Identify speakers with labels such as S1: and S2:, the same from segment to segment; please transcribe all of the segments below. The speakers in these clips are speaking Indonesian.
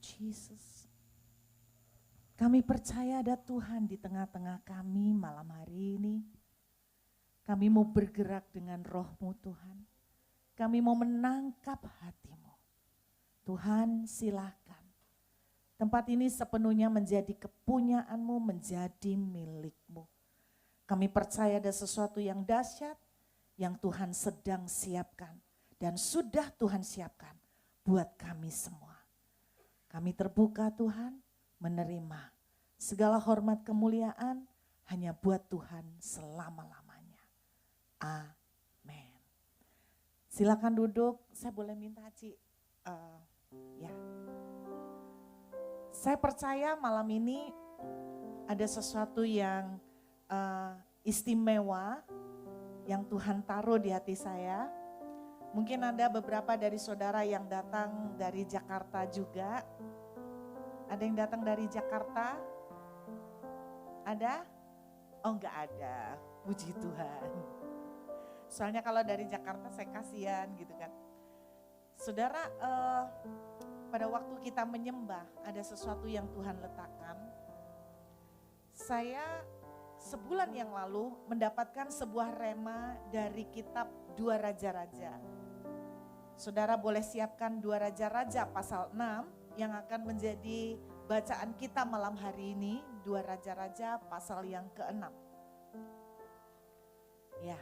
S1: Jesus. Kami percaya ada Tuhan di tengah-tengah kami malam hari ini. Kami mau bergerak dengan roh-Mu Tuhan. Kami mau menangkap hati-Mu. Tuhan silakan. Tempat ini sepenuhnya menjadi kepunyaan-Mu, menjadi milik-Mu. Kami percaya ada sesuatu yang dahsyat yang Tuhan sedang siapkan. Dan sudah Tuhan siapkan buat kami semua. Kami terbuka Tuhan menerima segala hormat kemuliaan hanya buat Tuhan selama-lamanya. Amin. Silakan duduk, saya boleh minta Ci. Ya. Saya percaya malam ini ada sesuatu yang istimewa yang Tuhan taruh di hati saya. Mungkin ada beberapa dari saudara yang datang dari Jakarta juga. Ada yang datang dari Jakarta? Ada? Oh enggak ada, puji Tuhan. Soalnya kalau dari Jakarta saya kasihan gitu kan. Saudara, pada waktu kita menyembah ada sesuatu yang Tuhan letakkan. Saya sebulan yang lalu mendapatkan sebuah rema dari kitab 2 Raja-Raja. Saudara boleh siapkan 2 Raja-Raja pasal 6 yang akan menjadi bacaan kita malam hari ini. 2 Raja-Raja pasal yang ke-6. Ya.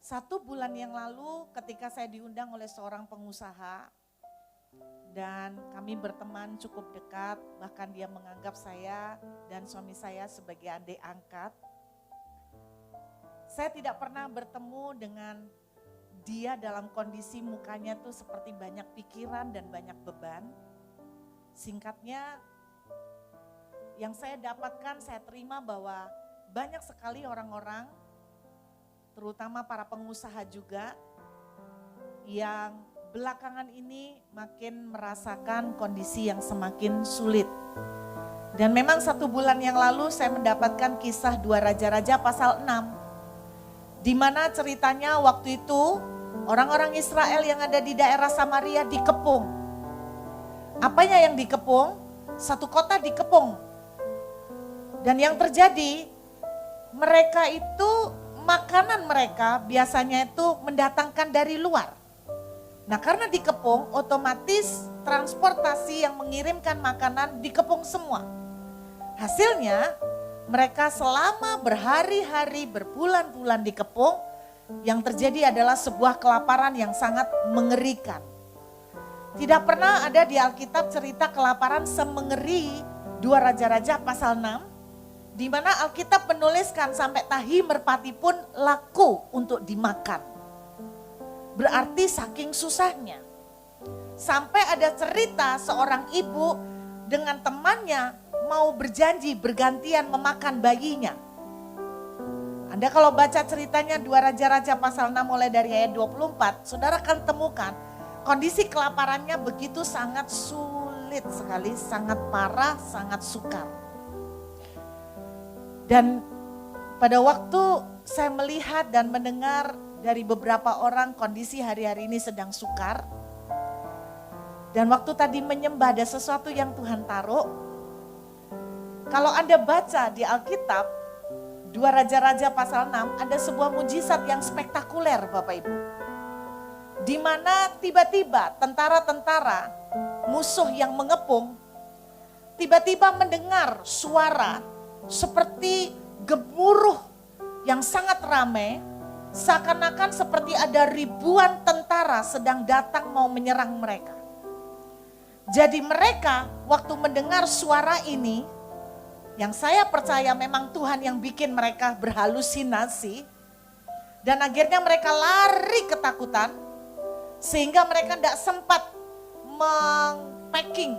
S1: 1 bulan yang lalu ketika saya diundang oleh seorang pengusaha dan kami berteman cukup dekat, bahkan dia menganggap saya dan suami saya sebagai adik angkat. Saya tidak pernah bertemu dengan dia dalam kondisi mukanya tuh seperti banyak pikiran dan banyak beban. Singkatnya, yang saya dapatkan, saya terima bahwa banyak sekali orang-orang, terutama para pengusaha juga, yang belakangan ini makin merasakan kondisi yang semakin sulit. Dan memang 1 bulan yang lalu saya mendapatkan kisah 2 Raja-Raja pasal 6. Di mana ceritanya waktu itu orang-orang Israel yang ada di daerah Samaria dikepung. Apanya yang dikepung? 1 kota dikepung. Dan yang terjadi, mereka itu makanan mereka biasanya itu mendatangkan dari luar. Nah karena dikepung, otomatis transportasi yang mengirimkan makanan dikepung semua. Hasilnya mereka selama berhari-hari, berbulan-bulan dikepung, yang terjadi adalah sebuah kelaparan yang sangat mengerikan. Tidak pernah ada di Alkitab cerita kelaparan semengeri 2 Raja-Raja pasal 6, di mana Alkitab menuliskan sampai tahi merpati pun laku untuk dimakan. Berarti saking susahnya. Sampai ada cerita seorang ibu dengan temannya mau berjanji bergantian memakan bayinya. Anda kalau baca ceritanya 2 Raja-Raja pasal 6 mulai dari ayat 24, saudara akan temukan kondisi kelaparannya begitu sangat sulit sekali, sangat parah, sangat sukar. Dan pada waktu saya melihat dan mendengar dari beberapa orang kondisi hari-hari ini sedang sukar. Dan waktu tadi menyembah ada sesuatu yang Tuhan taruh. Kalau Anda baca di Alkitab, 2 Raja-Raja pasal 6 ada sebuah mujizat yang spektakuler Bapak Ibu. Di mana tiba-tiba tentara-tentara musuh yang mengepung, tiba-tiba mendengar suara seperti gemuruh yang sangat ramai, seakan-akan seperti ada ribuan tentara sedang datang mau menyerang mereka. Jadi mereka waktu mendengar suara ini, yang saya percaya memang Tuhan yang bikin mereka berhalusinasi. Dan akhirnya mereka lari ketakutan. Sehingga mereka tidak sempat meng-packing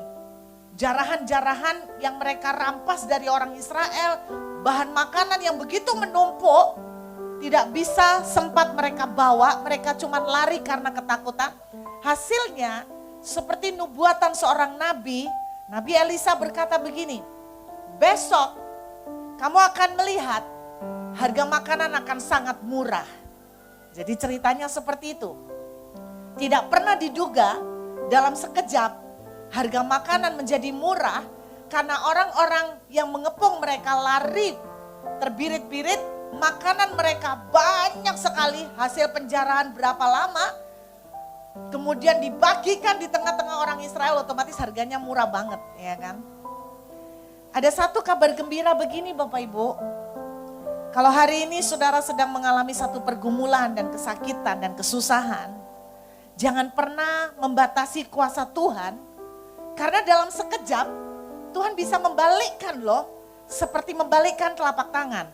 S1: jarahan-jarahan yang mereka rampas dari orang Israel. Bahan makanan yang begitu menumpuk. Tidak bisa sempat mereka bawa. Mereka cuma lari karena ketakutan. Hasilnya seperti nubuatan seorang nabi. Nabi Elisa berkata begini. Besok kamu akan melihat harga makanan akan sangat murah. Jadi ceritanya seperti itu. Tidak pernah diduga dalam sekejap harga makanan menjadi murah karena orang-orang yang mengepung mereka lari terbirit-birit, makanan mereka banyak sekali, hasil penjarahan berapa lama, kemudian dibagikan di tengah-tengah orang Israel, otomatis harganya murah banget, ya kan? Ada satu kabar gembira begini Bapak Ibu, kalau hari ini saudara sedang mengalami satu pergumulan dan kesakitan dan kesusahan, jangan pernah membatasi kuasa Tuhan, karena dalam sekejap Tuhan bisa membalikkan loh, seperti membalikkan telapak tangan.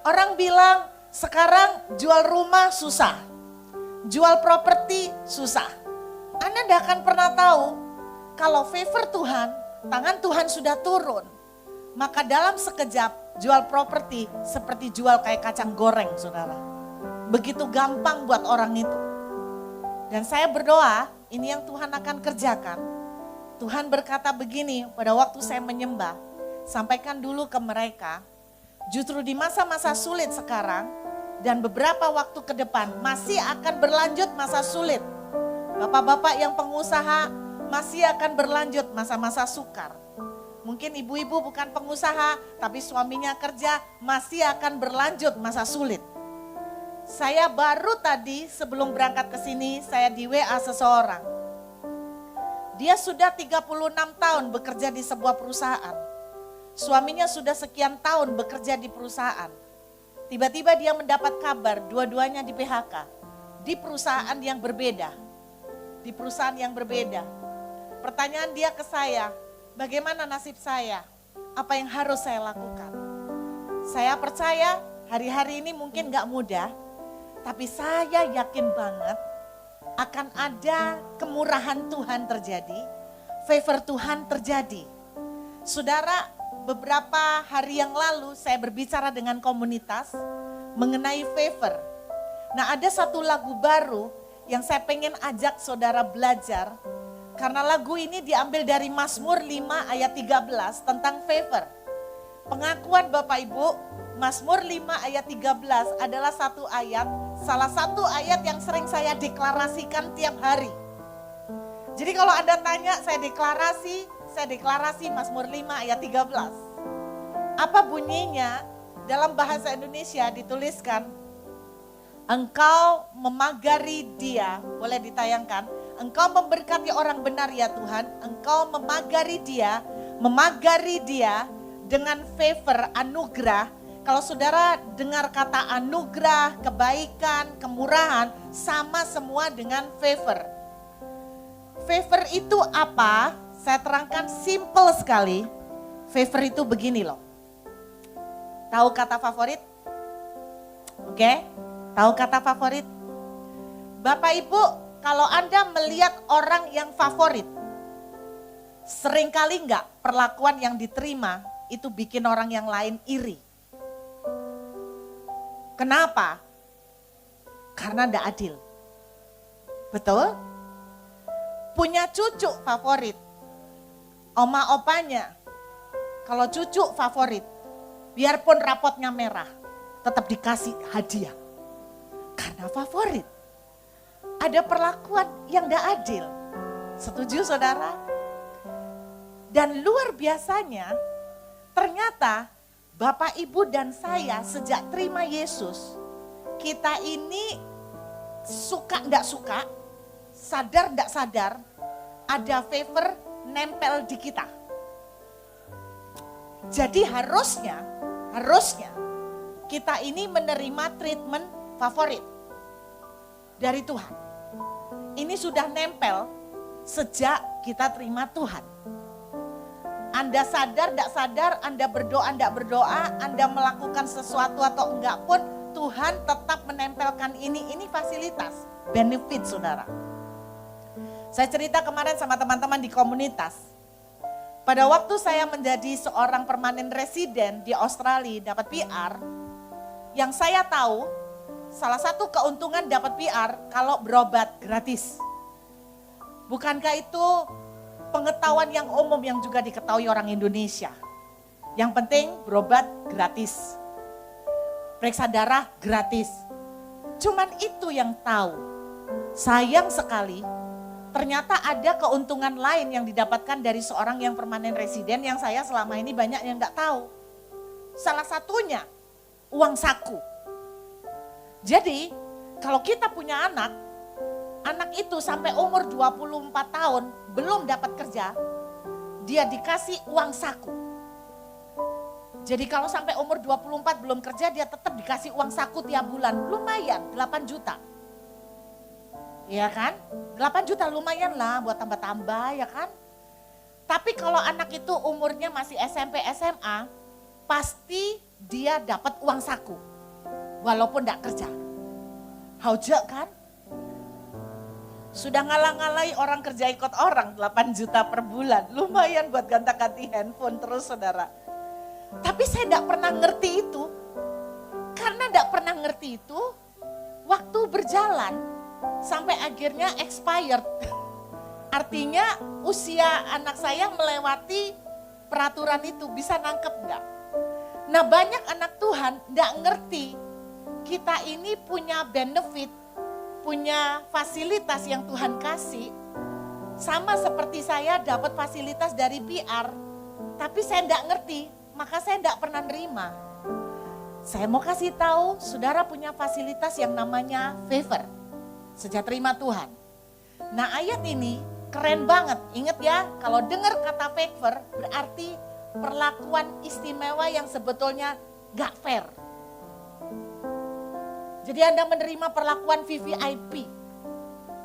S1: Orang bilang sekarang jual rumah susah, jual properti susah. Anda tidak akan pernah tahu kalau favor Tuhan, tangan Tuhan sudah turun. Maka dalam sekejap jual properti seperti jual kayak kacang goreng saudara. Begitu gampang buat orang itu. Dan saya berdoa ini yang Tuhan akan kerjakan. Tuhan berkata begini pada waktu saya menyembah, sampaikan dulu ke mereka, justru di masa-masa sulit sekarang dan beberapa waktu ke depan masih akan berlanjut masa sulit. Bapak-bapak yang pengusaha masih akan berlanjut masa-masa sukar. Mungkin ibu-ibu bukan pengusaha tapi suaminya kerja, masih akan berlanjut masa sulit. Saya baru tadi sebelum berangkat ke sini saya di WA seseorang. Dia sudah 36 tahun bekerja di sebuah perusahaan. Suaminya sudah sekian tahun bekerja di perusahaan. Tiba-tiba dia mendapat kabar dua-duanya di PHK. Di perusahaan yang berbeda. Di perusahaan yang berbeda. Pertanyaan dia ke saya, bagaimana nasib saya? Apa yang harus saya lakukan? Saya percaya hari-hari ini mungkin gak mudah. Tapi saya yakin banget akan ada kemurahan Tuhan terjadi. Favor Tuhan terjadi. Saudara, beberapa hari yang lalu saya berbicara dengan komunitas mengenai favor. Nah, ada satu lagu baru yang saya pengen ajak saudara belajar. Karena lagu ini diambil dari Mazmur 5 ayat 13 tentang favor. Pengakuan Bapak Ibu, Mazmur 5 ayat 13 adalah satu ayat, salah satu ayat yang sering saya deklarasikan tiap hari. Jadi kalau Anda tanya saya deklarasi Mazmur 5 ayat 13. Apa bunyinya? Dalam bahasa Indonesia dituliskan, Engkau memagari dia, boleh ditayangkan. Engkau memberkati orang benar ya Tuhan, Engkau memagari dia dengan favor, anugerah. Kalau saudara dengar kata anugerah, kebaikan, kemurahan, sama semua dengan favor. Favor itu apa? Saya terangkan simple sekali. Favor itu begini loh. Tahu kata favorit? Oke, tahu kata favorit? Bapak Ibu, kalau Anda melihat orang yang favorit, seringkali enggak perlakuan yang diterima itu bikin orang yang lain iri. Kenapa? Karena enggak adil. Betul? Punya cucu favorit, oma opanya, kalau cucu favorit, biarpun rapotnya merah, tetap dikasih hadiah. Karena favorit. Ada perlakuan yang enggak adil. Setuju saudara? Dan luar biasanya, ternyata Bapak Ibu dan saya sejak terima Yesus, kita ini suka enggak suka, sadar enggak sadar, ada favor nempel di kita. Jadi harusnya kita ini menerima treatment favorit dari Tuhan. Ini sudah nempel sejak kita terima Tuhan. Anda sadar, tidak sadar, Anda berdoa, tidak berdoa, Anda melakukan sesuatu atau enggak pun, Tuhan tetap menempelkan ini fasilitas, benefit saudara. Saya cerita kemarin sama teman-teman di komunitas. Pada waktu saya menjadi seorang permanen resident di Australia, dapat PR, yang saya tahu, salah satu keuntungan dapat PR kalau berobat gratis. Bukankah itu pengetahuan yang umum yang juga diketahui orang Indonesia? Yang penting berobat gratis. Periksa darah gratis. Cuman itu yang tahu. Sayang sekali ternyata ada keuntungan lain yang didapatkan dari seorang yang permanen residen yang saya selama ini banyak yang enggak tahu. Salah satunya uang saku. Jadi kalau kita punya anak itu sampai umur 24 tahun belum dapat kerja, dia dikasih uang saku. Jadi kalau sampai umur 24 belum kerja, dia tetap dikasih uang saku tiap bulan. Lumayan, 8 juta. Ya kan? 8 juta lumayan lah buat tambah-tambah ya kan? Tapi kalau anak itu umurnya masih SMP, SMA, pasti dia dapat uang saku. Walaupun tidak kerja. Haujek kan? Sudah ngalah-ngalahi orang kerja ikut orang 8 juta per bulan. Lumayan buat ganti-ganti handphone terus saudara. Tapi saya tidak pernah ngerti itu. Karena tidak pernah ngerti itu, waktu berjalan sampai akhirnya expired. Artinya usia anak saya melewati peraturan itu, bisa nangkep enggak? Nah banyak anak Tuhan enggak ngerti, kita ini punya benefit, punya fasilitas yang Tuhan kasih. Sama seperti saya dapat fasilitas dari PR, tapi saya enggak ngerti, maka saya enggak pernah nerima. Saya mau kasih tahu, saudara punya fasilitas yang namanya favor. Sejak terima Tuhan. Nah ayat ini keren banget. Ingat ya, kalau dengar kata favor berarti perlakuan istimewa yang sebetulnya gak fair. Jadi Anda menerima perlakuan VVIP.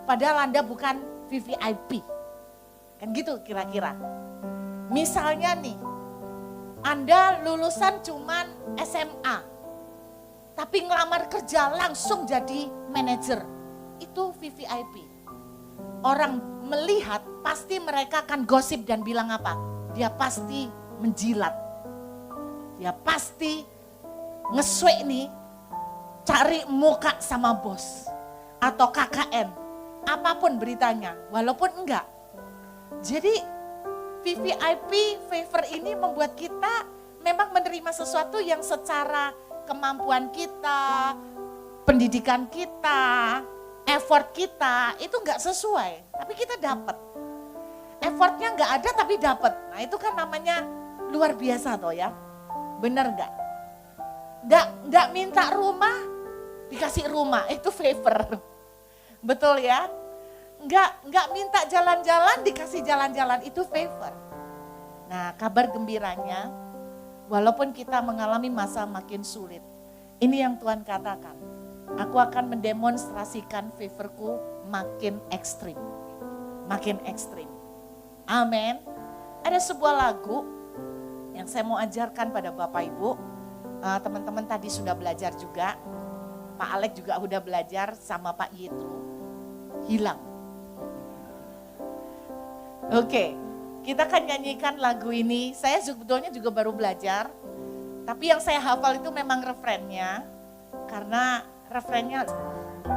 S1: Padahal Anda bukan VVIP. Kan gitu kira-kira. Misalnya nih, Anda lulusan cuman SMA. Tapi ngelamar kerja langsung jadi manajer. Itu VVIP. Orang melihat pasti mereka akan gosip dan bilang apa? Dia pasti menjilat. Dia pasti ngeswek nih cari muka sama bos atau KKN. Apapun beritanya, walaupun enggak. Jadi VVIP favor ini membuat kita memang menerima sesuatu yang secara kemampuan kita, pendidikan kita, effort kita itu nggak sesuai, tapi kita dapat. Effortnya nggak ada tapi dapat. Nah itu kan namanya luar biasa toh ya, bener nggak? Nggak minta rumah dikasih rumah, itu favor, betul ya? Nggak minta jalan-jalan dikasih jalan-jalan, itu favor. Nah kabar gembiranya, walaupun kita mengalami masa makin sulit, ini yang Tuhan katakan. Aku akan mendemonstrasikan favorku makin ekstrim. Makin ekstrim. Amin. Ada sebuah lagu yang saya mau ajarkan pada Bapak Ibu. Teman-teman tadi sudah belajar juga. Pak Alek juga sudah belajar sama Pak Yitro. Hilang. Oke, kita akan nyanyikan lagu ini. Saya sebetulnya juga baru belajar. Tapi yang saya hafal itu memang refrennya. Karena refrennya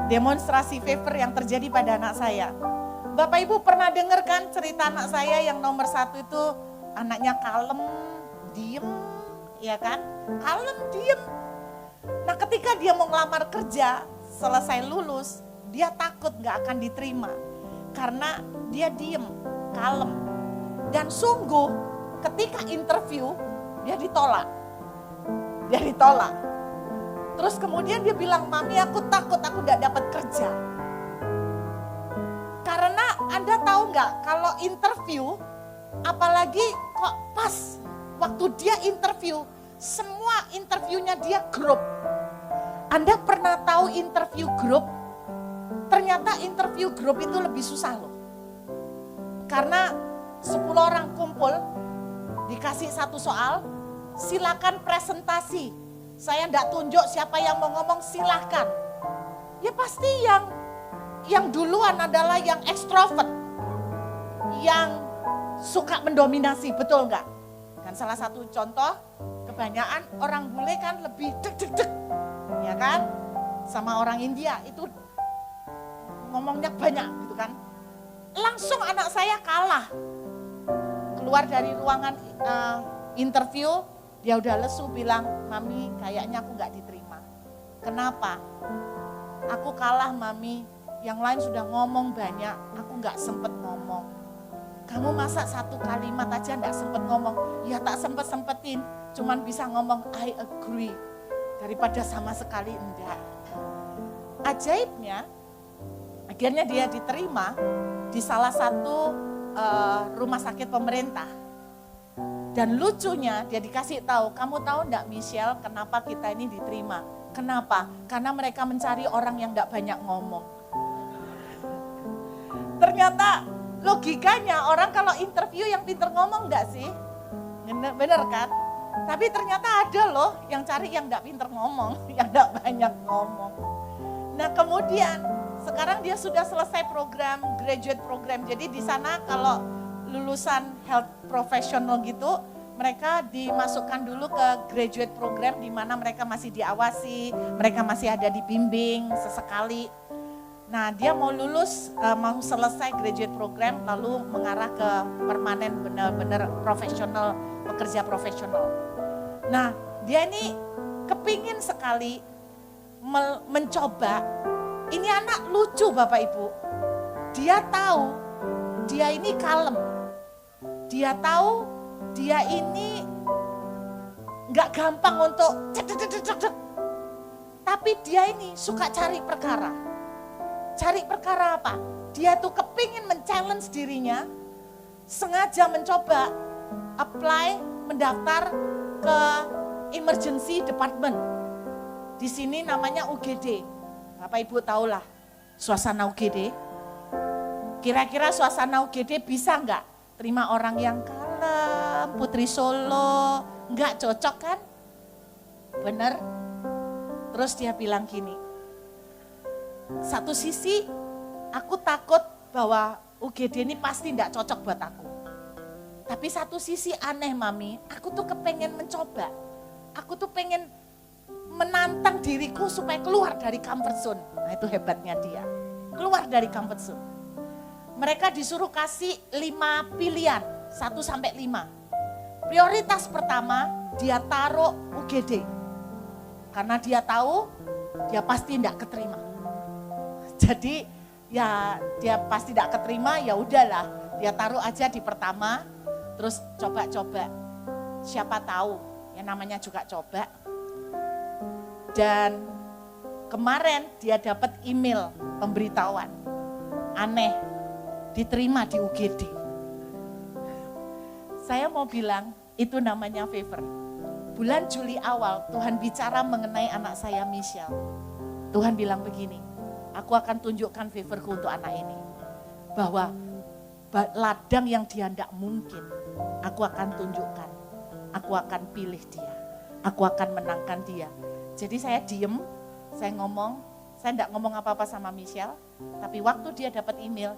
S1: demonstrasi favor yang terjadi pada anak saya. Bapak Ibu pernah dengar kan cerita anak saya yang nomor 1 itu anaknya kalem, diem, ya kan? Kalem, diem. Nah ketika dia mau ngelamar kerja, selesai lulus, dia takut gak akan diterima. Karena dia diem, kalem. Dan sungguh ketika interview, dia ditolak. Dia ditolak. Terus kemudian dia bilang, Mami aku takut aku gak dapat kerja. Karena Anda tahu gak kalau interview, apalagi kok pas waktu dia interview, semua interviewnya dia grup. Anda pernah tahu interview grup? Ternyata interview grup itu lebih susah loh. Karena 10 orang kumpul, dikasih satu soal, silakan presentasi. Saya enggak tunjuk siapa yang mau ngomong, silahkan. Ya pasti yang duluan adalah yang ekstrovert. Yang suka mendominasi, betul enggak? Dan salah satu contoh, kebanyakan orang bule kan lebih deg-deg-deg. Ya kan? Sama orang India itu ngomongnya banyak gitu kan. Langsung anak saya kalah. Keluar dari ruangan interview, dia udah lesu bilang, Mami kayaknya aku gak diterima. Kenapa? Aku kalah Mami Yang lain sudah ngomong banyak, aku nggak sempet ngomong. Kamu masa satu kalimat aja nggak sempet ngomong? Ya tak sempet-sempetin, cuman bisa ngomong I agree. Daripada sama sekali enggak. Ajaibnya, akhirnya dia diterima di salah satu rumah sakit pemerintah. Dan lucunya dia dikasih tahu, kamu tahu enggak Michelle kenapa kita ini diterima? Kenapa? Karena mereka mencari orang yang enggak banyak ngomong. Ternyata logikanya orang kalau interview yang pinter ngomong enggak sih? Bener kan? Tapi ternyata ada loh yang cari yang enggak pinter ngomong, yang enggak banyak ngomong. Nah kemudian sekarang dia sudah selesai program, graduate program. Jadi di sana kalau lulusan health professional gitu, mereka dimasukkan dulu ke graduate program di mana mereka masih diawasi, mereka masih ada dibimbing sesekali. Nah dia mau lulus, mau selesai graduate program lalu mengarah ke permanen benar-benar profesional, pekerja profesional. Nah dia ini kepingin sekali mencoba. Ini anak lucu Bapak Ibu. Dia tahu dia ini kalem. Dia tahu dia ini nggak gampang untuk cek. Tapi dia ini suka cari perkara. Cari perkara apa? Dia tuh kepingin men-challenge dirinya, sengaja mencoba apply, mendaftar ke emergency department. Di sini namanya UGD. Bapak Ibu tahulah suasana UGD. Kira-kira suasana UGD bisa enggak terima orang yang kalem, Putri Solo, enggak cocok kan? Bener? Terus dia bilang gini, satu sisi aku takut bahwa UGD ini pasti enggak cocok buat aku. Tapi satu sisi aneh Mami, aku tuh kepengen mencoba. Aku tuh pengen menantang diriku supaya keluar dari comfort zone. Nah itu hebatnya dia, keluar dari comfort zone. Mereka disuruh kasih 5 pilihan, 1 sampai 5. Prioritas pertama dia taruh UGD. Karena dia tahu dia pasti tidak keterima. Jadi ya dia pasti tidak keterima, ya udahlah, dia taruh aja di pertama, terus coba-coba. Siapa tahu, yang namanya juga coba. Dan kemarin dia dapat email pemberitahuan. Aneh, diterima di UGD. Saya mau bilang itu namanya favor. Bulan Juli awal Tuhan bicara mengenai anak saya Michelle. Tuhan bilang begini, aku akan tunjukkan favorku untuk anak ini. Bahwa ladang yang dia tidak mungkin, aku akan tunjukkan. Aku akan pilih dia. Aku akan menangkan dia. Jadi saya diem, saya tidak ngomong apa-apa sama Michelle. Tapi waktu dia dapat email,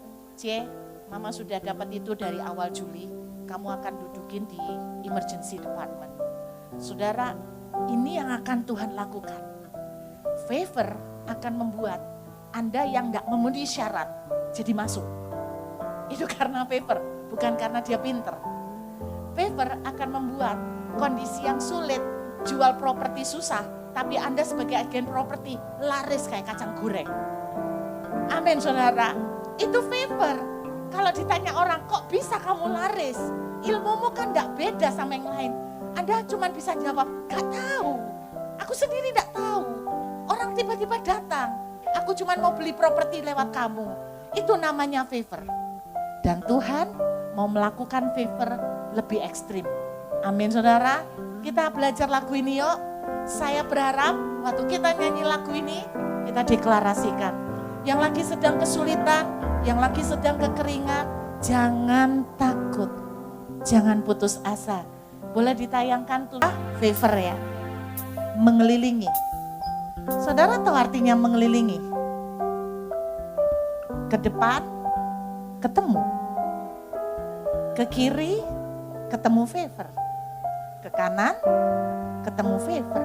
S1: Mama sudah dapat itu dari awal Juli, kamu akan dudukin di emergency department. Saudara, ini yang akan Tuhan lakukan. Favor akan membuat Anda yang tidak memenuhi syarat jadi masuk. Itu karena favor, bukan karena dia pinter. Favor akan membuat kondisi yang sulit, jual properti susah, tapi Anda sebagai agen properti laris kayak kacang goreng. Amin saudara, itu favor. Kalau ditanya orang, kok bisa kamu laris? Ilmumu kan gak beda sama yang lain. Anda cuma bisa jawab, gak tahu. Aku sendiri gak tahu. Orang tiba-tiba datang, aku cuma mau beli properti lewat kamu. Itu namanya favor. Dan Tuhan mau melakukan favor lebih ekstrim. Amin saudara, kita belajar lagu ini yuk. Saya berharap waktu kita nyanyi lagu ini, kita deklarasikan. Yang lagi sedang kesulitan, yang lagi sedang kekeringan, jangan takut, jangan putus asa. Boleh ditayangkan tuh favor ya, mengelilingi. Saudara tahu artinya mengelilingi? Ke depan, ketemu. Ke kiri, ketemu favor. Ke kanan, ketemu favor.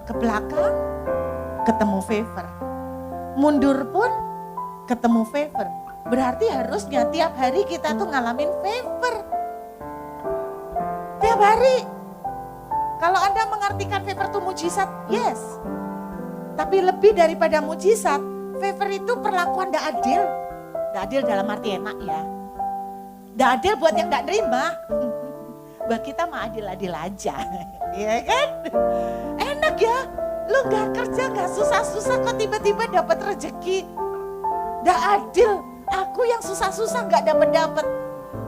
S1: Ke belakang, ketemu favor. Mundur pun ketemu favor. Berarti harusnya tiap hari kita tuh ngalamin favor. Tiap hari. Kalau Anda mengartikan favor itu mujizat, yes. Tapi lebih daripada mujizat, Favor itu perlakuan tidak adil. Tidak adil dalam arti enak ya. Tidak adil buat yang tidak nerima. Buat kita mah adil-adil aja. Iya kan? Enak ya. Lu gak kerja, gak susah-susah kok tiba-tiba dapat rezeki. Tidak adil. Aku yang susah-susah gak dapat-dapat.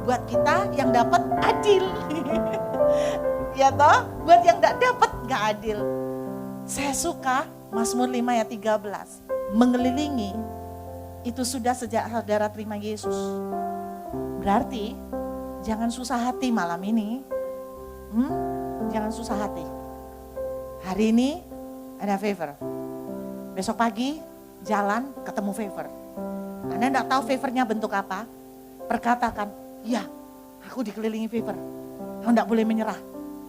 S1: Buat kita yang dapat adil. Ya toh? Buat yang gak dapat gak adil. Saya suka Mazmur 5 ayat 13. Mengelilingi itu sudah sejak saudara terima Yesus. Berarti jangan susah hati malam ini. Jangan susah hati. Hari ini ada favor. Besok pagi jalan ketemu favor. Anda enggak tahu favornya bentuk apa? Perkatakan, ya aku dikelilingi favor. Aku enggak boleh menyerah.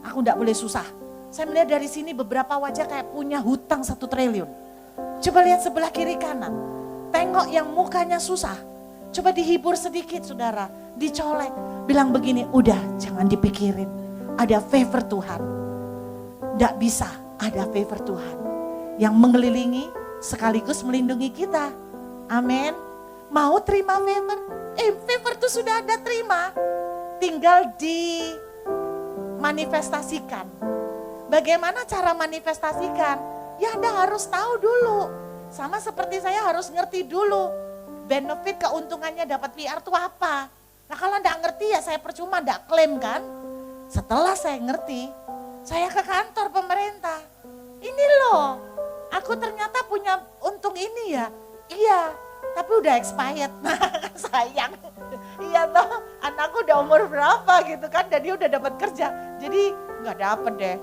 S1: Aku enggak boleh susah. Saya melihat dari sini beberapa wajah kayak punya hutang 1 triliun. Coba lihat sebelah kiri kanan. Tengok yang mukanya susah. Coba dihibur sedikit saudara. Dicolek. Bilang begini, udah jangan dipikirin. Ada favor Tuhan. Enggak bisa, ada favor Tuhan. Yang mengelilingi sekaligus melindungi kita. Amin. Mau terima favor? Favor itu sudah ada terima. Tinggal dimanifestasikan. Bagaimana cara manifestasikan? Ya Anda harus tahu dulu. Sama seperti saya harus ngerti dulu. Benefit keuntungannya dapat PR itu apa? Nah kalau enggak ngerti ya saya percuma enggak klaim kan. Setelah saya ngerti, saya ke kantor pemerintah. Ini loh, aku ternyata punya untung ini ya. Iya, tapi udah expired. Nah sayang. Iya toh, anakku udah umur berapa gitu kan. Dan dia udah dapat kerja. Jadi enggak dapet deh.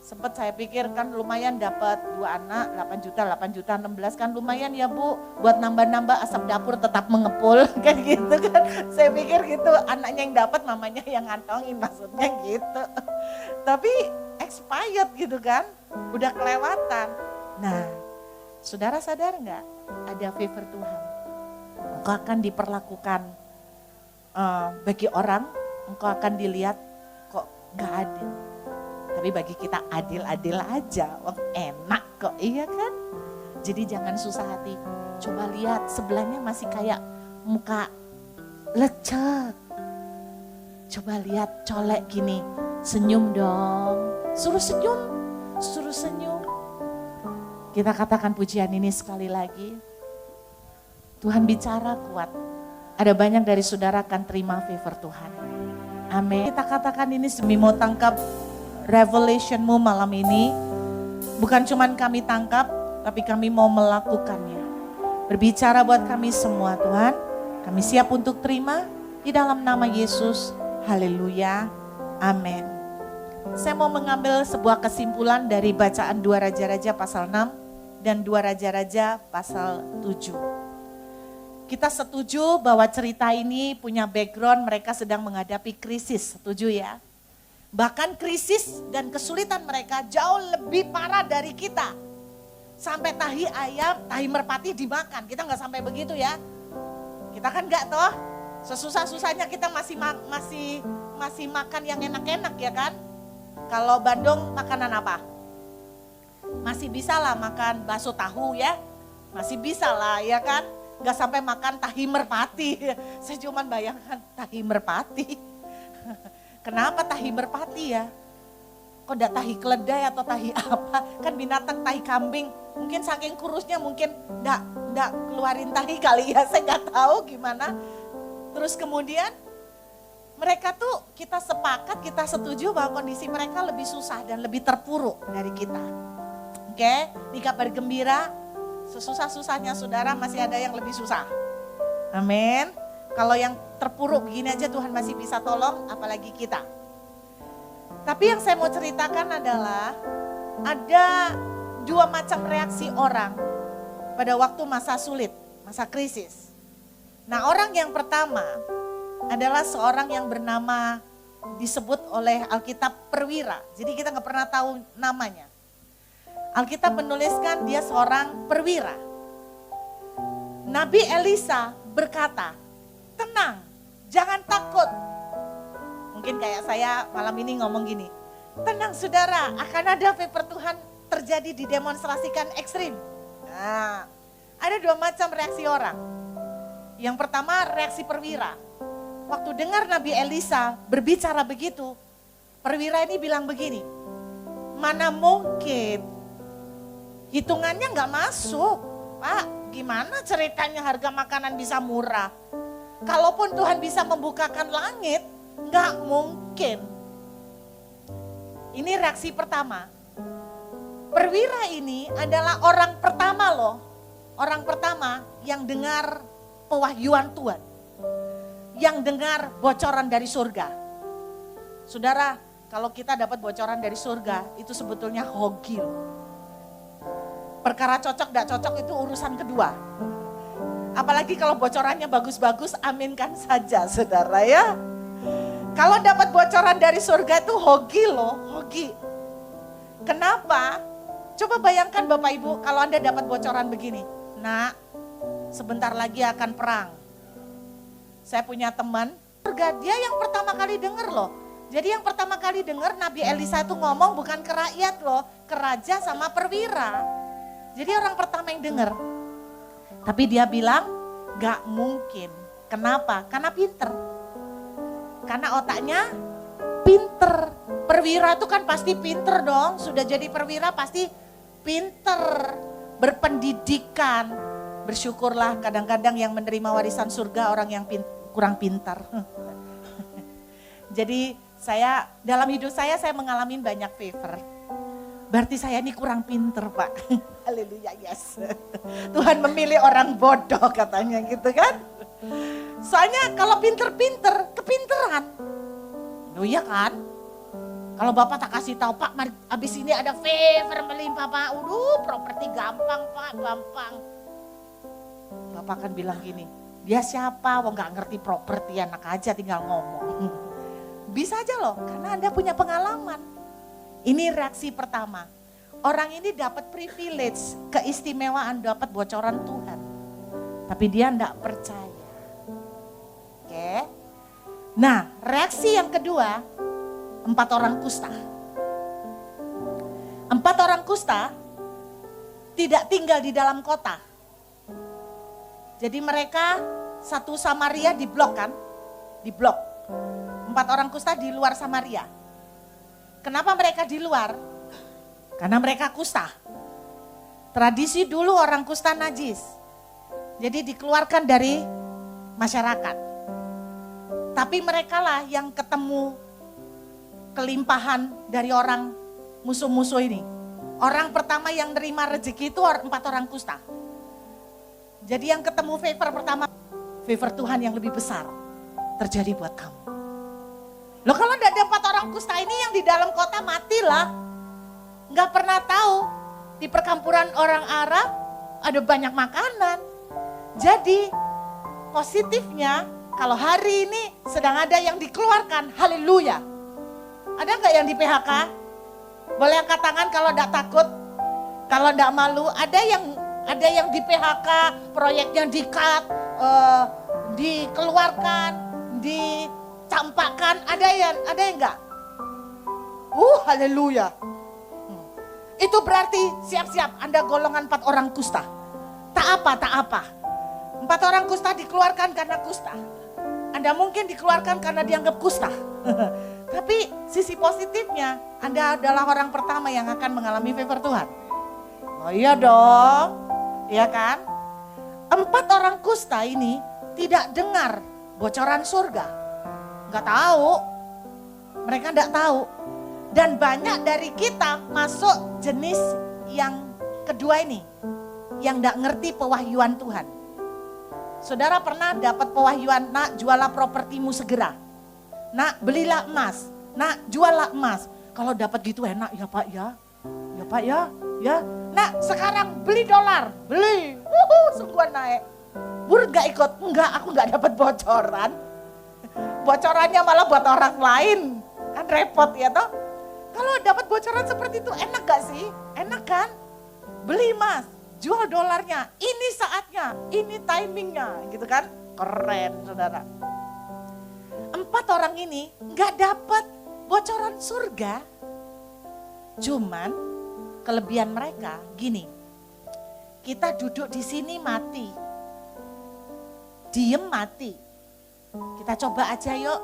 S1: Sempat saya pikir kan lumayan dapat 2 anak, 8 juta, 16 kan lumayan ya Bu. Buat nambah-nambah asap dapur tetap mengepul kayak gitu kan. Saya pikir gitu, anaknya yang dapat mamanya yang ngantongin maksudnya gitu. Tapi expired gitu kan, udah kelewatan. Nah, saudara sadar nggak ada favor Tuhan? Engkau akan diperlakukan bagi orang, engkau akan dilihat kok gak adil. Tapi bagi kita adil-adil aja, wah enak kok, iya kan? Jadi jangan susah hati. Coba lihat sebelahnya masih kayak muka lecek. Coba lihat colek gini, senyum dong. Suruh senyum, suruh senyum. Kita katakan pujian ini sekali lagi. Tuhan bicara kuat. Ada banyak dari saudara akan terima favor Tuhan. Amin. Kita katakan ini demi mau tangkap revelationmu malam ini. Bukan cuman kami tangkap, tapi kami mau melakukannya. Berbicara buat kami semua Tuhan. Kami siap untuk terima di dalam nama Yesus. Haleluya. Amin. Saya mau mengambil sebuah kesimpulan dari bacaan 2 Raja-Raja pasal 6 dan 2 Raja-Raja pasal 7. Kita setuju bahwa cerita ini punya background mereka sedang menghadapi krisis, setuju ya? Bahkan krisis dan kesulitan mereka jauh lebih parah dari kita. Sampai tahi ayam, tahi merpati dimakan. Kita nggak sampai begitu ya. Kita kan nggak toh. Sesusah-susahnya kita masih makan yang enak-enak ya kan. Kalau Bandung makanan apa? Masih bisa lah makan bakso tahu ya. Masih bisa lah ya kan. Nggak sampai makan tahi merpati. Saya cuma bayangkan tahi merpati. Kenapa tahi merpati ya? Kok enggak tahi keledai atau tahi apa? Kan binatang tahi kambing. Mungkin saking kurusnya mungkin enggak keluarin tahi kali ya. Saya enggak tahu gimana. Terus kemudian mereka tuh kita sepakat, kita setuju bahwa kondisi mereka lebih susah dan lebih terpuruk dari kita. Oke, ini kabar gembira. Sesusah-susahnya saudara masih ada yang lebih susah. Amin. Kalau yang terpuruk begini aja Tuhan masih bisa tolong, apalagi kita. Tapi yang saya mau ceritakan adalah ada 2 macam reaksi orang pada waktu masa sulit, masa krisis. Nah orang yang pertama adalah seorang yang bernama disebut oleh Alkitab perwira. Jadi kita gak pernah tahu namanya. Alkitab menuliskan dia seorang perwira. Nabi Elisa berkata, tenang, jangan takut. Mungkin kayak saya malam ini ngomong gini, tenang saudara, akan ada favor Tuhan terjadi didemonstrasikan ekstrim. Nah, Ada dua macam reaksi orang. Yang pertama reaksi perwira. Waktu dengar Nabi Elisa berbicara begitu, perwira ini bilang begini, mana mungkin, hitungannya nggak masuk. Pak, gimana ceritanya harga makanan bisa murah? Kalaupun Tuhan bisa membukakan langit, nggak mungkin. Ini reaksi pertama. Perwira ini adalah orang pertama loh. Orang pertama yang dengar pewahyuan Tuhan. Yang dengar bocoran dari surga. Saudara, kalau kita dapat bocoran dari surga, itu sebetulnya hoki loh. Perkara cocok gak cocok itu urusan kedua. Apalagi kalau bocorannya bagus-bagus, aminkan saja saudara ya. Kalau dapat bocoran dari surga itu hoki loh, hoki. Kenapa? Coba bayangkan Bapak Ibu kalau Anda dapat bocoran begini. Nak, sebentar lagi akan perang. Saya punya teman, surga dia yang pertama kali dengar loh. Jadi yang pertama kali dengar Nabi Elisa itu ngomong bukan ke rakyat loh, ke raja sama perwira. Jadi orang pertama yang dengar. Tapi dia bilang gak mungkin. Kenapa? Karena pinter. Karena otaknya pinter. Perwira itu kan pasti pinter dong. Sudah jadi perwira pasti pinter. Berpendidikan. Bersyukurlah kadang-kadang yang menerima warisan surga orang yang kurang pintar. Jadi saya dalam hidup saya mengalami banyak favor. Berarti saya ini kurang pinter Pak. Haleluya, yes. Tuhan memilih orang bodoh katanya gitu kan. Soalnya kalau pinter-pinter, kepinteran. Oh iya kan? Kalau Bapak tak kasih tahu Pak, abis ini ada favor melimpah Pak. Properti gampang Pak, gampang. Bapak kan bilang gini, dia siapa? Wong gak ngerti properti, anak aja tinggal ngomong. Bisa aja loh, karena Anda punya pengalaman. Ini reaksi pertama. Orang ini dapat privilege, keistimewaan, dapat bocoran Tuhan. Tapi dia enggak percaya. Oke. Nah, reaksi yang kedua, 4 orang kusta. 4 orang kusta tidak tinggal di dalam kota. Jadi mereka satu Samaria diblok kan? Diblok. 4 orang kusta di luar Samaria. Kenapa mereka di luar? Karena mereka kusta. Tradisi dulu orang kusta najis. Jadi dikeluarkan dari masyarakat. Tapi mereka lah yang ketemu kelimpahan dari orang musuh-musuh ini. Orang pertama yang nerima rezeki itu 4 orang kusta. Jadi yang ketemu favor pertama, favor Tuhan yang lebih besar terjadi buat kamu. Loh kalau tidak ada 4 orang kusta ini yang di dalam kota matilah. Nggak pernah tahu di perkampuran orang Arab ada banyak makanan. Jadi positifnya kalau hari ini sedang ada yang dikeluarkan, haleluya. Ada nggak yang di PHK? Boleh angkat tangan kalau tidak takut, kalau tidak malu. Ada yang di PHK, proyeknya di-cut, dikeluarkan, dicampakkan. Ada yang enggak? Haleluya. Itu berarti siap-siap Anda golongan 4 orang kusta. Tak apa. 4 orang kusta dikeluarkan karena kusta. Anda mungkin dikeluarkan karena dianggap kusta. Tapi sisi positifnya, Anda adalah orang pertama yang akan mengalami favor Tuhan. Oh iya dong, iya kan? 4 orang kusta ini tidak dengar bocoran surga. Enggak tahu, mereka enggak tahu. Dan banyak dari kita masuk jenis yang kedua ini. Yang enggak ngerti pewahyuan Tuhan. Saudara pernah dapat pewahyuan, nak jualah propertimu segera. Nak belilah emas, nak jualah emas. Kalau dapat gitu enak ya Pak ya. Ya Pak ya, ya. Nak sekarang beli dolar, beli. Sungguhan naik. Burut gak ikut? Enggak, aku gak dapat bocoran. Bocorannya malah buat orang lain. Kan repot ya toh. Kalau dapat bocoran seperti itu enak gak sih? Enak kan? Beli emas, jual dolarnya. Ini saatnya, ini timingnya gitu kan. Keren saudara. 4 orang ini gak dapat bocoran surga. Cuman kelebihan mereka gini. Kita duduk di sini mati. Diem mati. Kita coba aja yuk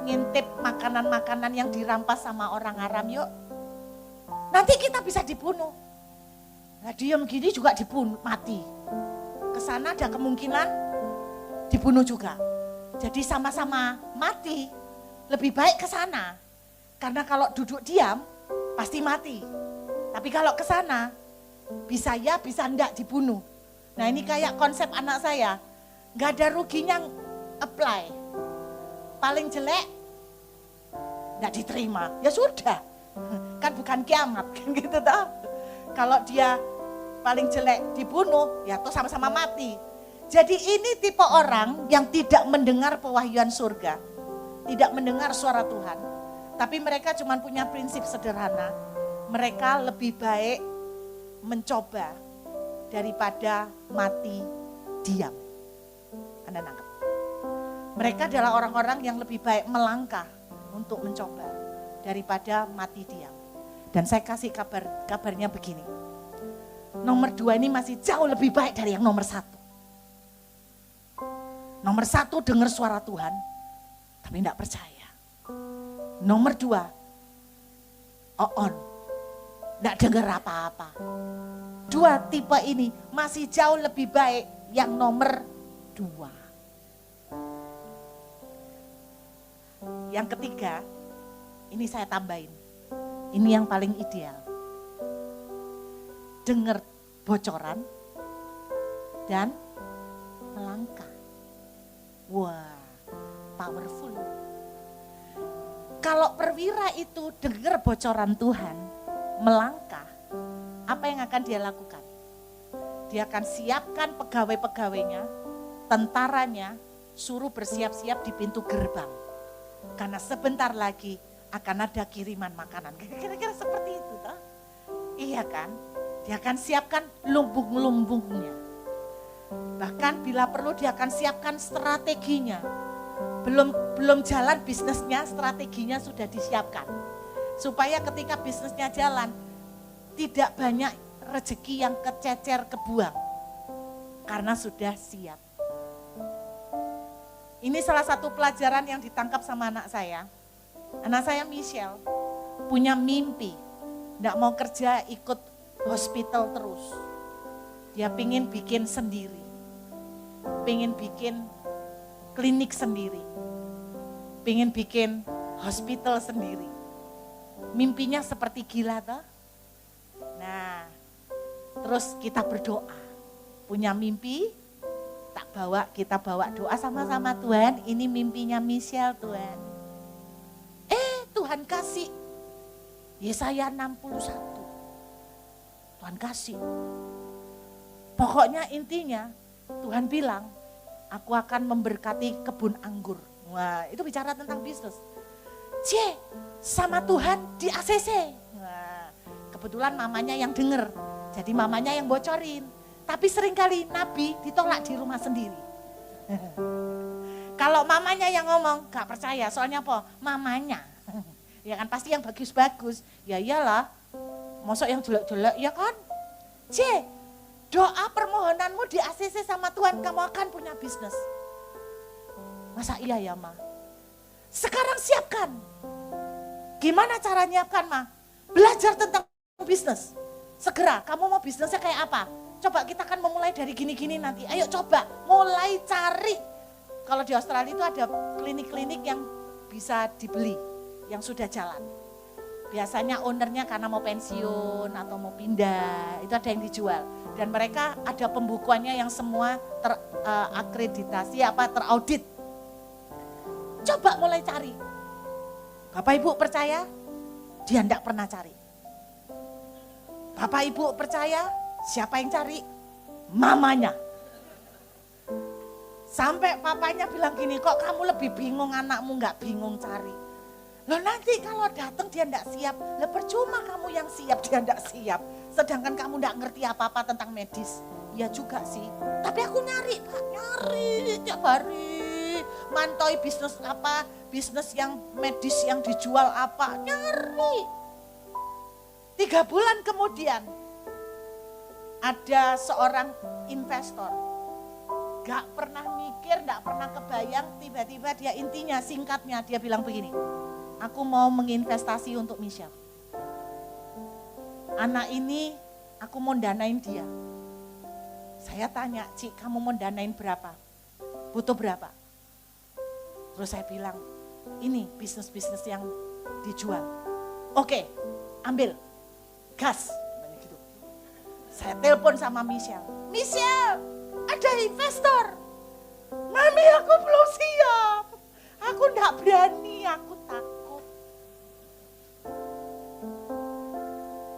S1: ngintip makanan-makanan yang dirampas sama orang Aram yuk. Nanti kita bisa dibunuh. Nah diem gini juga dibunuh, mati. Kesana ada kemungkinan dibunuh juga. Jadi sama-sama mati. Lebih baik ke sana. Karena kalau duduk diam pasti mati. Tapi kalau ke sana bisa ya, bisa enggak dibunuh. Nah ini kayak konsep anak saya. Enggak ada ruginya apply. Paling jelek enggak diterima. Ya sudah. Kan bukan kiamat kan gitu toh. Kalau dia paling jelek dibunuh, ya toh sama-sama mati. Jadi ini tipe orang yang tidak mendengar pewahyuan surga, tidak mendengar suara Tuhan. Tapi mereka cuma punya prinsip sederhana, mereka lebih baik mencoba daripada mati diam. Anda nangkep? Mereka adalah orang-orang yang lebih baik melangkah untuk mencoba daripada mati diam. Dan saya kasih kabarnya begini, nomor 2 ini masih jauh lebih baik dari yang nomor 1. Nomor 1 dengar suara Tuhan, tapi tidak percaya. Nomor 2, on, tidak dengar apa-apa. 2 tipe ini masih jauh lebih baik yang nomor 2. Yang ketiga, ini saya tambahin. Ini yang paling ideal. Dengar bocoran dan melangkah. Wah, powerful. Kalau perwira itu dengar bocoran Tuhan, melangkah, apa yang akan dia lakukan? Dia akan siapkan pegawai-pegawainya, tentaranya, suruh bersiap-siap di pintu gerbang. Karena sebentar lagi akan ada kiriman makanan. Kira-kira seperti itu toh? Iya kan? Dia akan siapkan lumbung-lumbungnya. Bahkan bila perlu dia akan siapkan strateginya. Belum jalan bisnisnya, strateginya sudah disiapkan. Supaya ketika bisnisnya jalan, tidak banyak rezeki yang kececer kebuang. Karena sudah siap. Ini salah satu pelajaran yang ditangkap sama anak saya. Anak saya Michelle punya mimpi. Tidak mau kerja ikut hospital terus. Dia pingin bikin sendiri. Pingin bikin klinik sendiri. Pingin bikin hospital sendiri. Mimpinya seperti gila toh. Nah, terus kita berdoa. Punya mimpi, kita bawa doa sama-sama, Tuhan, ini mimpinya Michelle Tuhan. Tuhan kasih. Yesaya 61. Tuhan kasih. Pokoknya intinya Tuhan bilang, aku akan memberkati kebun anggur. Wah, itu bicara tentang bisnis. Sama Tuhan di ACC. Wah, kebetulan mamanya yang denger. Jadi mamanya yang bocorin. Tapi seringkali Nabi ditolak di rumah sendiri. Kalau mamanya yang ngomong, gak percaya. Soalnya apa? Mamanya. Ya kan pasti yang bagus-bagus. Ya iyalah. Mosok yang jelek-jelek, ya kan? Doa permohonanmu di ACC sama Tuhan, kamu akan punya bisnis. Masa iya ya, Ma? Sekarang siapkan. Gimana cara nyiapkan, Ma? Belajar tentang bisnis. Segera, kamu mau bisnisnya kayak apa? Coba kita akan memulai dari gini-gini nanti. Ayo coba, mulai cari. Kalau di Australia itu ada klinik-klinik yang bisa dibeli, yang sudah jalan. Biasanya ownernya karena mau pensiun atau mau pindah, itu ada yang dijual. Dan mereka ada pembukuannya yang semua terakreditasi, teraudit. Coba mulai cari. Bapak Ibu percaya? Dia tidak pernah cari. Bapak Ibu percaya? Siapa yang cari? Mamanya. Sampai papanya bilang gini, kok kamu lebih bingung, anakmu nggak bingung cari. Loh nanti kalau datang dia enggak siap, lah percuma kamu yang siap, dia enggak siap. Sedangkan kamu enggak ngerti apa-apa tentang medis. Ya juga sih, tapi aku nyari Pak, nyari tiap hari. Mantoi bisnis apa, bisnis yang medis yang dijual apa, nyari. 3 bulan kemudian, ada seorang investor. Gak pernah mikir, gak pernah kebayang, tiba-tiba dia intinya, singkatnya dia bilang begini, aku mau menginvestasi untuk Michelle. Anak ini aku mau danain dia. Saya tanya, Cik, kamu mau danain berapa? Butuh berapa? Terus saya bilang, ini bisnis-bisnis yang dijual. Oke, ambil, gas. Gitu. Saya telepon sama Michelle. Michelle, ada investor. Mami, aku belum siap. Aku enggak berani, aku takut.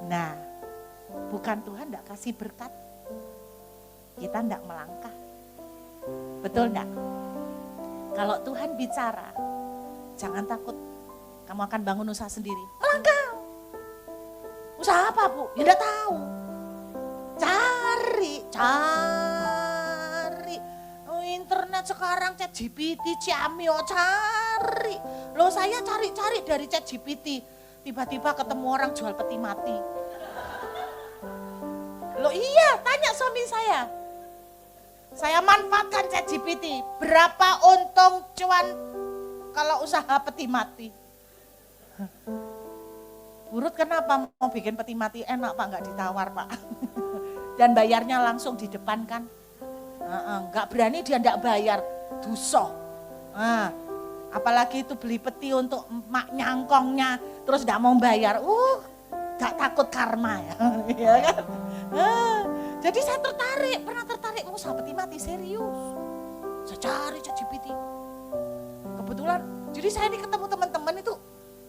S1: Nah, bukan Tuhan enggak kasih berkat. Kita enggak melangkah. Betul enggak? Kalau Tuhan bicara, jangan takut. Kamu akan bangun usaha sendiri. Melangkah. Usaha apa, Bu? Ya enggak tahu. Cari. Internet sekarang ChatGPT, Ciamio, cari. Loh saya cari-cari dari ChatGPT. Tiba-tiba ketemu orang jual peti mati. Loh iya, tanya suami saya. Saya manfaatkan ChatGPT. Berapa untung cuan kalau usaha peti mati? Burut kenapa mau bikin peti mati enak Pak, nggak ditawar Pak. Dan bayarnya langsung di depan kan. Nggak berani dia nggak bayar, dosa. Apalagi itu beli peti untuk mak nyangkongnya, terus nggak mau bayar. Nggak takut karma ya. Ya kan? Jadi saya tertarik, pernah tertarik usaha peti mati serius. Saya cari ChatGPT. Kebetulan, jadi saya ini ketemu teman-teman itu,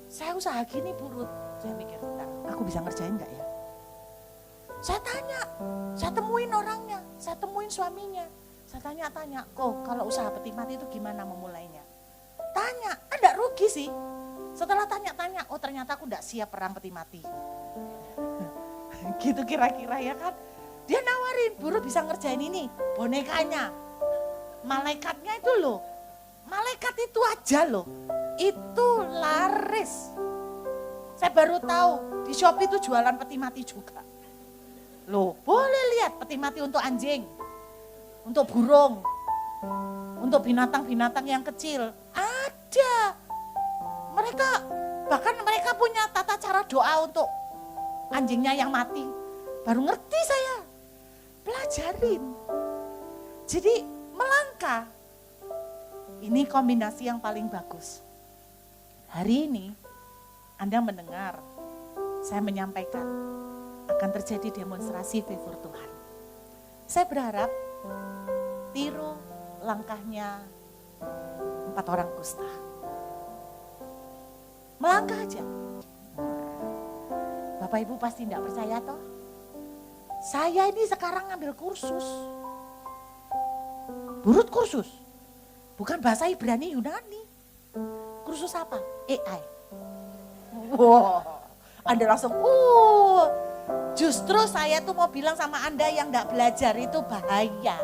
S1: saya usaha gini Burut. Saya mikir, aku bisa ngerjain nggak ya? Saya tanya, saya temuin orangnya, saya temuin suaminya. Saya tanya-tanya, kok kalau usaha peti mati itu gimana memulainya? Tanya, enggak rugi sih. Setelah tanya-tanya, oh ternyata aku enggak siap perang peti mati. Gitu kira-kira ya kan. Dia nawarin, Burut bisa ngerjain ini, bonekanya. Malaikatnya itu loh, malaikat itu aja loh, itu laris. Saya baru tahu, di Shopee itu jualan peti mati juga. Loh, boleh lihat peti mati untuk anjing, untuk burung, untuk binatang-binatang yang kecil. Ada. Bahkan mereka punya tata cara doa untuk anjingnya yang mati. Baru ngerti saya. Pelajarin. Jadi melangkah. Ini kombinasi yang paling bagus. Hari ini Anda mendengar, saya menyampaikan, akan terjadi demonstrasi favor Tuhan. Saya berharap tiru langkahnya 4 orang kusta. Melangkah aja. Bapak Ibu pasti tidak percaya toh? Saya ini sekarang ngambil kursus. Burut kursus. Bukan bahasa Ibrani Yunani. Kursus apa? AI. Wow. Anda langsung, justru saya tuh mau bilang sama Anda yang gak belajar itu bahaya.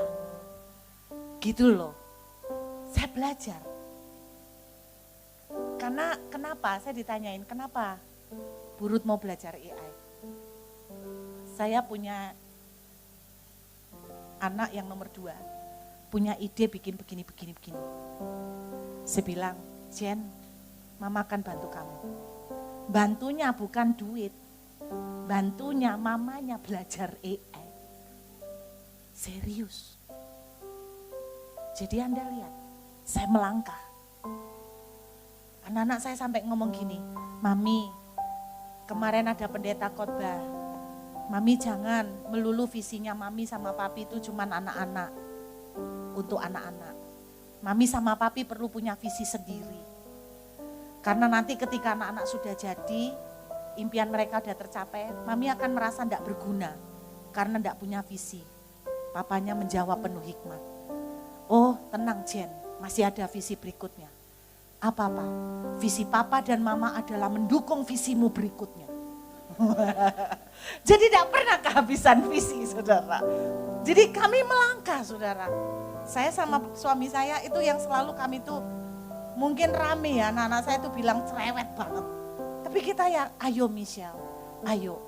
S1: Gitu loh. Saya belajar. Karena kenapa? Saya ditanyain, kenapa Burut mau belajar AI? Saya punya anak yang nomor 2. Punya ide bikin begini. Saya bilang, Jen, Mama akan bantu kamu. Bantunya bukan duit. Bantunya mamanya belajar AI. Serius. Jadi Anda lihat, saya melangkah. Anak-anak saya sampai ngomong gini, Mami, kemarin ada pendeta khotbah. Mami jangan melulu visinya Mami sama Papi itu cuman anak-anak. Untuk anak-anak. Mami sama Papi perlu punya visi sendiri. Karena nanti ketika anak-anak sudah jadi, impian mereka sudah tercapai, Mami akan merasa tidak berguna karena tidak punya visi. Papanya menjawab penuh hikmat. Oh tenang Jen, masih ada visi berikutnya. Apa-apa? Visi Papa dan Mama adalah mendukung visimu berikutnya. Jadi tidak pernah kehabisan visi saudara. Jadi kami melangkah saudara. Saya sama suami saya itu yang selalu kami tuh mungkin rame ya, anak-anak saya tuh bilang cerewet banget. Tapi kita ya, ayo Michelle, ayo.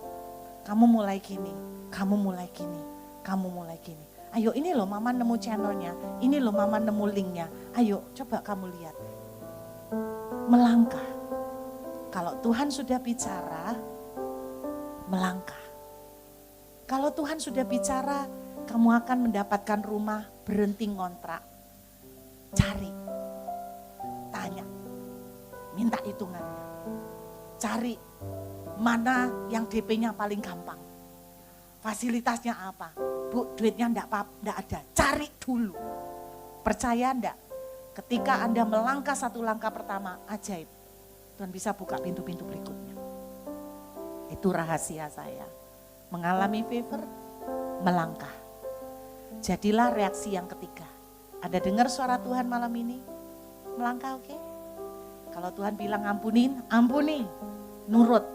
S1: kamu mulai gini, kamu mulai gini, kamu mulai gini. Ayo ini loh mama nemu channelnya, ini loh mama nemu linknya. Ayo coba kamu lihat. Melangkah. Kalau Tuhan sudah bicara, melangkah. Kalau Tuhan sudah bicara, kamu akan mendapatkan rumah, berhenti ngontrak. Cari, tanya, minta hitungannya. Cari mana yang DP-nya paling gampang. Fasilitasnya apa? Bu, duitnya enggak ada. Cari dulu. Percaya enggak? Ketika Anda melangkah satu langkah pertama, ajaib. Tuhan bisa buka pintu-pintu berikutnya. Itu rahasia saya. Mengalami favor, melangkah. Jadilah reaksi yang ketiga. Ada dengar suara Tuhan malam ini? Melangkah, oke? Kalau Tuhan bilang ampunin, ampuni. Nurut,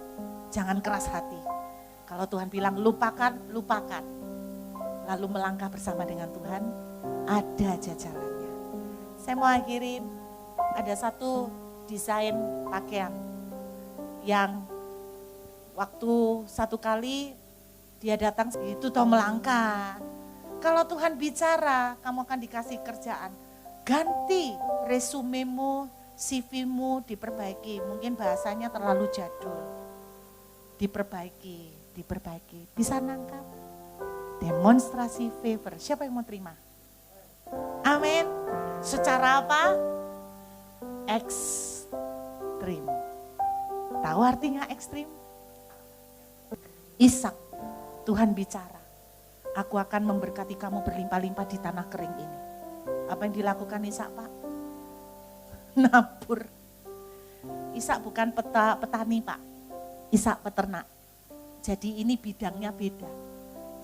S1: jangan keras hati. Kalau Tuhan bilang lupakan, lupakan. Lalu melangkah bersama dengan Tuhan, ada jajarannya. Saya mau akhirin, ada satu desain pakaian yang waktu satu kali dia datang itu toh melangkah. Kalau Tuhan bicara, kamu akan dikasih kerjaan. Ganti resumemu, CV-mu diperbaiki. Mungkin bahasanya terlalu jadul. Diperbaiki. Bisa nangkap? Demonstrasi favor. Siapa yang mau terima? Amin. Secara apa? Ekstrim. Tahu artinya ekstrim? Ishak, Tuhan bicara. Aku akan memberkati kamu berlimpah-limpah di tanah kering ini. Apa yang dilakukan Ishak, Pak? Nabur. Ishak bukan petani, Pak. Ishak peternak. Jadi ini bidangnya beda.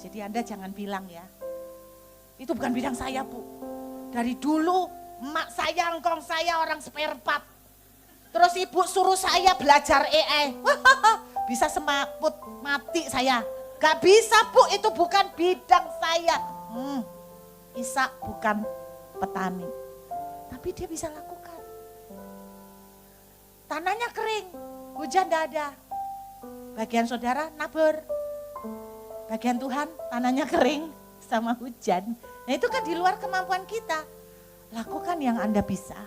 S1: Jadi Anda jangan bilang ya, itu bukan bidang saya, Bu. Dari dulu emak saya, engkong saya orang spare part. Terus ibu suruh saya belajar AI. Bisa semaput mati saya. Gak bisa, Bu, itu bukan bidang saya. Ishak bukan petani. Tapi dia bisa lakukan. Tanahnya kering, hujan gak ada. Bagian saudara nabur. Bagian Tuhan tanahnya kering sama hujan. Nah itu kan di luar kemampuan kita. Lakukan yang Anda bisa.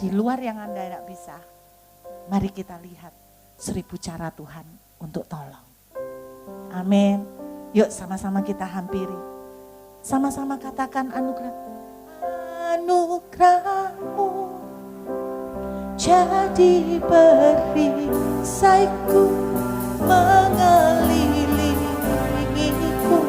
S1: Di luar yang Anda tidak bisa. Mari kita lihat 1000 cara Tuhan untuk tolong. Amin. Yuk sama-sama kita hampiri. Sama-sama katakan anugerah. Anugerahmu jadi perisaiku, mengelilingiku,